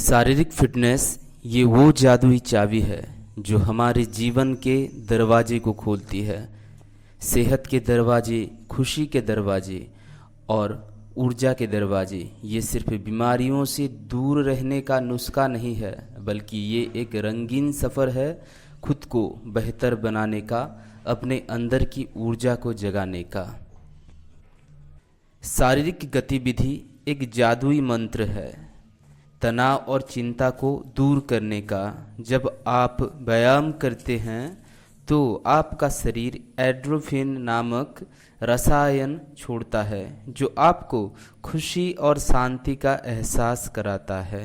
शारीरिक फिटनेस ये वो जादुई चाबी है जो हमारे जीवन के दरवाजे को खोलती है। सेहत के दरवाजे, खुशी के दरवाजे और ऊर्जा के दरवाजे। ये सिर्फ बीमारियों से दूर रहने का नुस्खा नहीं है, बल्कि ये एक रंगीन सफ़र है खुद को बेहतर बनाने का, अपने अंदर की ऊर्जा को जगाने का। शारीरिक गतिविधि एक जादुई मंत्र है तनाव और चिंता को दूर करने का। जब आप व्यायाम करते हैं तो आपका शरीर एंडोर्फिन नामक रसायन छोड़ता है जो आपको खुशी और शांति का एहसास कराता है।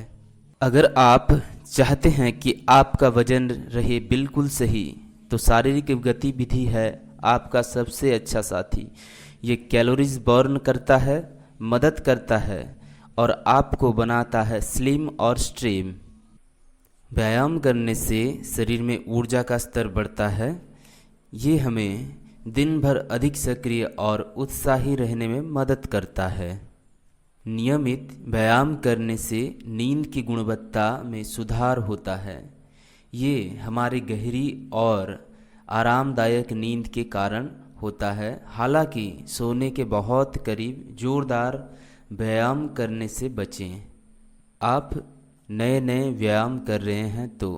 अगर आप चाहते हैं कि आपका वजन रहे बिल्कुल सही, तो शारीरिक गतिविधि है आपका सबसे अच्छा साथी। ये कैलोरीज बर्न करता है, मदद करता है और आपको बनाता है स्लिम और स्ट्रेम। व्यायाम करने से शरीर में ऊर्जा का स्तर बढ़ता है। ये हमें दिन भर अधिक सक्रिय और उत्साही रहने में मदद करता है। नियमित व्यायाम करने से नींद की गुणवत्ता में सुधार होता है। ये हमारी गहरी और आरामदायक नींद के कारण होता है। हालांकि सोने के बहुत करीब जोरदार व्यायाम करने से बचें। आप नए नए व्यायाम कर रहे हैं तो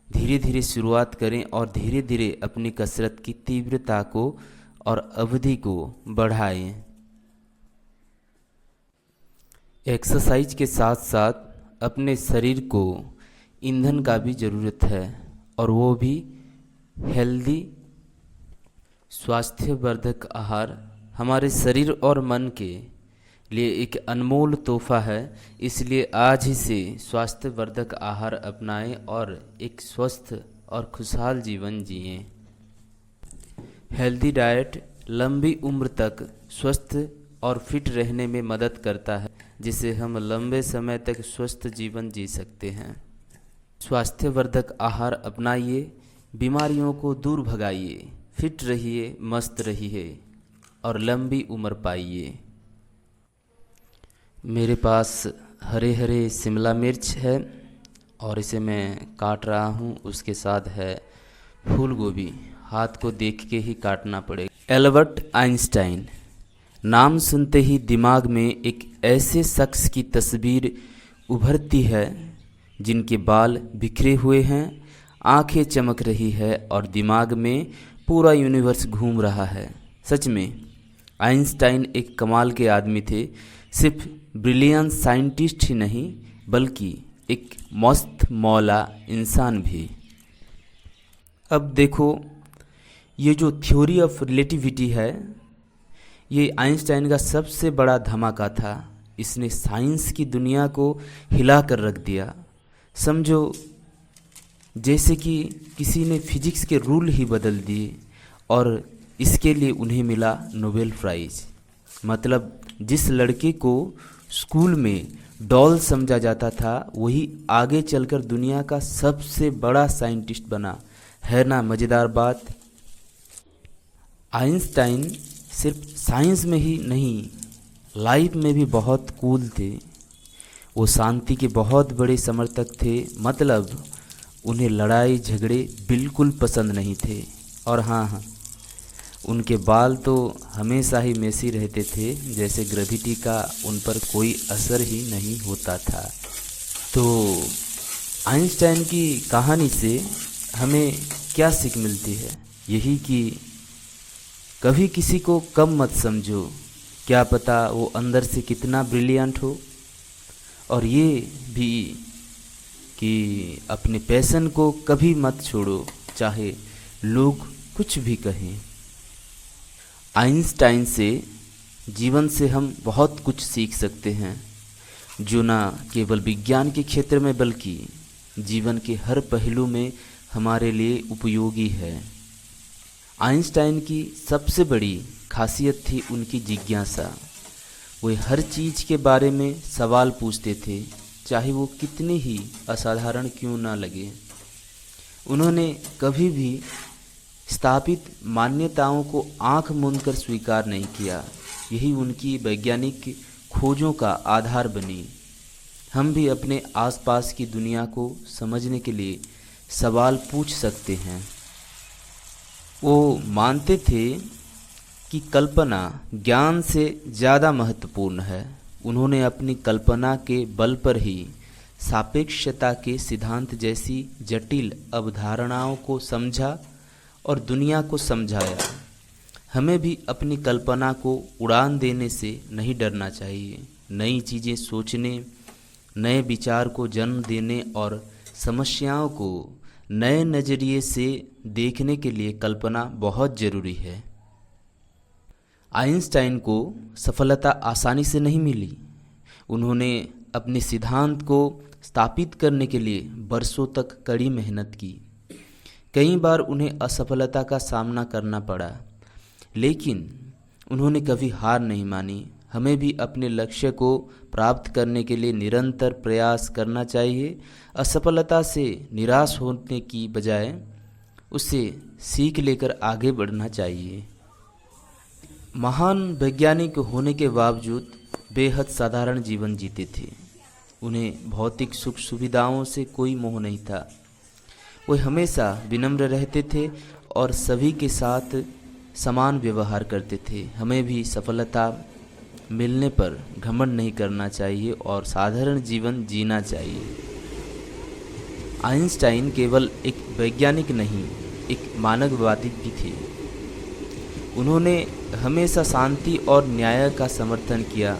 धीरे धीरे शुरुआत करें और धीरे धीरे अपनी कसरत की तीव्रता को और अवधि को बढ़ाएं। एक्सरसाइज के साथ साथ अपने शरीर को ईंधन का भी ज़रूरत है, और वो भी हेल्दी स्वास्थ्यवर्धक आहार हमारे शरीर और मन के लिए एक अनमोल तोहफा है। इसलिए आज ही से स्वास्थ्यवर्धक आहार अपनाएं और एक स्वस्थ और खुशहाल जीवन जिएं। हेल्दी डाइट लंबी उम्र तक स्वस्थ और फिट रहने में मदद करता है, जिससे हम लंबे समय तक स्वस्थ जीवन जी सकते हैं। स्वास्थ्यवर्धक आहार अपनाइए, बीमारियों को दूर भगाइए, फिट रहिए, मस्त रहिए और लंबी उम्र पाइए। मेरे पास हरे हरे शिमला मिर्च है और इसे मैं काट रहा हूँ। उसके साथ है फूल गोभी। हाथ को देख के ही काटना पड़ेगा। Albert Einstein. नाम सुनते ही दिमाग में एक ऐसे शख्स की तस्वीर उभरती है जिनके बाल बिखरे हुए हैं, आंखें चमक रही है और दिमाग में पूरा यूनिवर्स घूम रहा है। सच में आइंस्टाइन एक कमाल के आदमी थे। सिर्फ ब्रिलियंट साइंटिस्ट ही नहीं, बल्कि एक मस्त मौला इंसान भी। अब देखो, ये जो थ्योरी ऑफ रिलेटिविटी है, ये आइंस्टाइन का सबसे बड़ा धमाका था। इसने साइंस की दुनिया को हिला कर रख दिया। समझो जैसे कि किसी ने फिजिक्स के रूल ही बदल दिए, और इसके लिए उन्हें मिला नोबेल प्राइज़। मतलब जिस लड़के को स्कूल में डॉल समझा जाता था, वही आगे चलकर दुनिया का सबसे बड़ा साइंटिस्ट बना। है ना मज़ेदार बात। आइंस्टाइन सिर्फ साइंस में ही नहीं, लाइफ में भी बहुत कूल थे। वो शांति के बहुत बड़े समर्थक थे। मतलब उन्हें लड़ाई झगड़े बिल्कुल पसंद नहीं थे। और हाँ, उनके बाल तो हमेशा ही मेसी रहते थे, जैसे ग्रेविटी का उन पर कोई असर ही नहीं होता था। तो आइंस्टाइन की कहानी से हमें क्या सीख मिलती है? यही कि कभी किसी को कम मत समझो, क्या पता वो अंदर से कितना ब्रिलियंट हो। और ये भी कि अपने पैशन को कभी मत छोड़ो, चाहे लोग कुछ भी कहें। आइंस्टाइन से जीवन से हम बहुत कुछ सीख सकते हैं, जो ना केवल विज्ञान के क्षेत्र में बल्कि जीवन के हर पहलू में हमारे लिए उपयोगी है। आइंस्टाइन की सबसे बड़ी खासियत थी उनकी जिज्ञासा। वे हर चीज़ के बारे में सवाल पूछते थे, चाहे वो कितने ही असाधारण क्यों ना लगे। उन्होंने कभी भी स्थापित मान्यताओं को आंख मूंद कर स्वीकार नहीं किया। यही उनकी वैज्ञानिक खोजों का आधार बनी। हम भी अपने आसपास की दुनिया को समझने के लिए सवाल पूछ सकते हैं। वो मानते थे कि कल्पना ज्ञान से ज़्यादा महत्वपूर्ण है। उन्होंने अपनी कल्पना के बल पर ही सापेक्षता के सिद्धांत जैसी जटिल अवधारणाओं को समझा और दुनिया को समझाया। हमें भी अपनी कल्पना को उड़ान देने से नहीं डरना चाहिए। नई चीज़ें सोचने, नए विचार को जन्म देने और समस्याओं को नए नज़रिए से देखने के लिए कल्पना बहुत ज़रूरी है। आइंस्टाइन को सफलता आसानी से नहीं मिली। उन्होंने अपने सिद्धांत को स्थापित करने के लिए बरसों तक कड़ी मेहनत की। कई बार उन्हें असफलता का सामना करना पड़ा, लेकिन उन्होंने कभी हार नहीं मानी। हमें भी अपने लक्ष्य को प्राप्त करने के लिए निरंतर प्रयास करना चाहिए। असफलता से निराश होने की बजाय उससे सीख लेकर आगे बढ़ना चाहिए। महान वैज्ञानिक होने के बावजूद बेहद साधारण जीवन जीते थे। उन्हें भौतिक सुख सुविधाओं से कोई मोह नहीं था। वे हमेशा विनम्र रहते थे और सभी के साथ समान व्यवहार करते थे। हमें भी सफलता मिलने पर घमंड नहीं करना चाहिए और साधारण जीवन जीना चाहिए। आइंस्टाइन केवल एक वैज्ञानिक नहीं, एक मानववादी भी थे। उन्होंने हमेशा शांति और न्याय का समर्थन किया।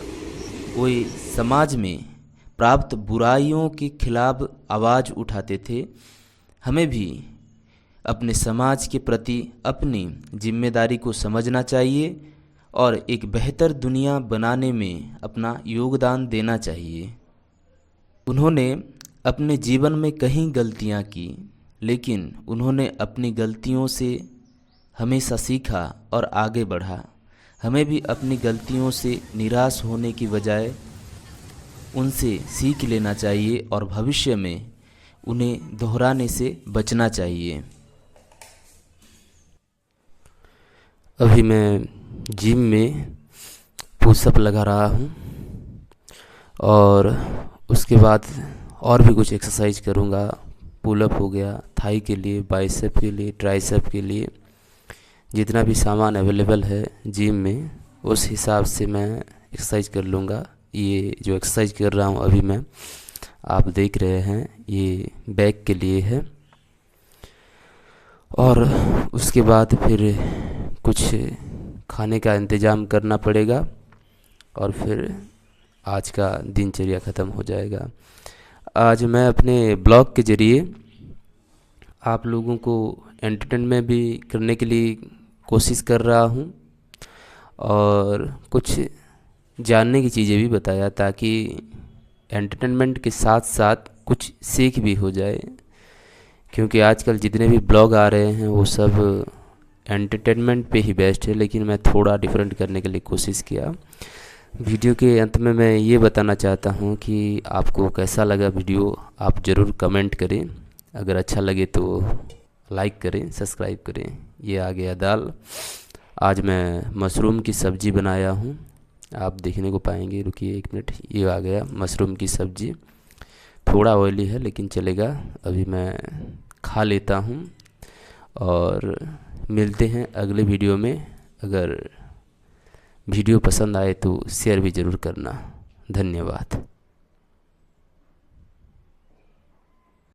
वे समाज में प्राप्त बुराइयों के खिलाफ आवाज़ उठाते थे। हमें भी अपने समाज के प्रति अपनी जिम्मेदारी को समझना चाहिए और एक बेहतर दुनिया बनाने में अपना योगदान देना चाहिए। उन्होंने अपने जीवन में कई गलतियां की, लेकिन उन्होंने अपनी गलतियों से हमेशा सीखा और आगे बढ़ा। हमें भी अपनी गलतियों से निराश होने की बजाय उनसे सीख लेना चाहिए और भविष्य में उन्हें दोहराने से बचना चाहिए। अभी मैं जिम में पुशअप लगा रहा हूँ और उसके बाद और भी कुछ एक्सरसाइज करूँगा। पुलअप हो गया, थाई के लिए, बाइसेप के लिए, ट्राइसेप के लिए, जितना भी सामान अवेलेबल है जिम में उस हिसाब से मैं एक्सरसाइज कर लूँगा। ये जो एक्सरसाइज कर रहा हूँ अभी मैं, आप देख रहे हैं, ये बैक के लिए है। और उसके बाद फिर कुछ खाने का इंतज़ाम करना पड़ेगा और फिर आज का दिनचर्या ख़त्म हो जाएगा। आज मैं अपने ब्लॉग के ज़रिए आप लोगों को एंटरटेनमेंट भी करने के लिए कोशिश कर रहा हूँ और कुछ जानने की चीज़ें भी बताया, ताकि एंटरटेनमेंट के साथ साथ कुछ सीख भी हो जाए। क्योंकि आजकल जितने भी ब्लॉग आ रहे हैं वो सब एंटरटेनमेंट पे ही बेस्ट है, लेकिन मैं थोड़ा डिफरेंट करने के लिए कोशिश किया। वीडियो के अंत में मैं ये बताना चाहता हूँ कि आपको कैसा लगा वीडियो, आप ज़रूर कमेंट करें। अगर अच्छा लगे तो लाइक करें, सब्सक्राइब करें। ये आ गया दाल। आज मैं मशरूम की सब्ज़ी बनाया हूँ, आप देखने को पाएंगे। रुकिए एक मिनट, ये आ गया मशरूम की सब्ज़ी। थोड़ा ऑयली है लेकिन चलेगा। अभी मैं खा लेता हूँ और मिलते हैं अगले वीडियो में। अगर वीडियो पसंद आए तो शेयर भी ज़रूर करना। धन्यवाद।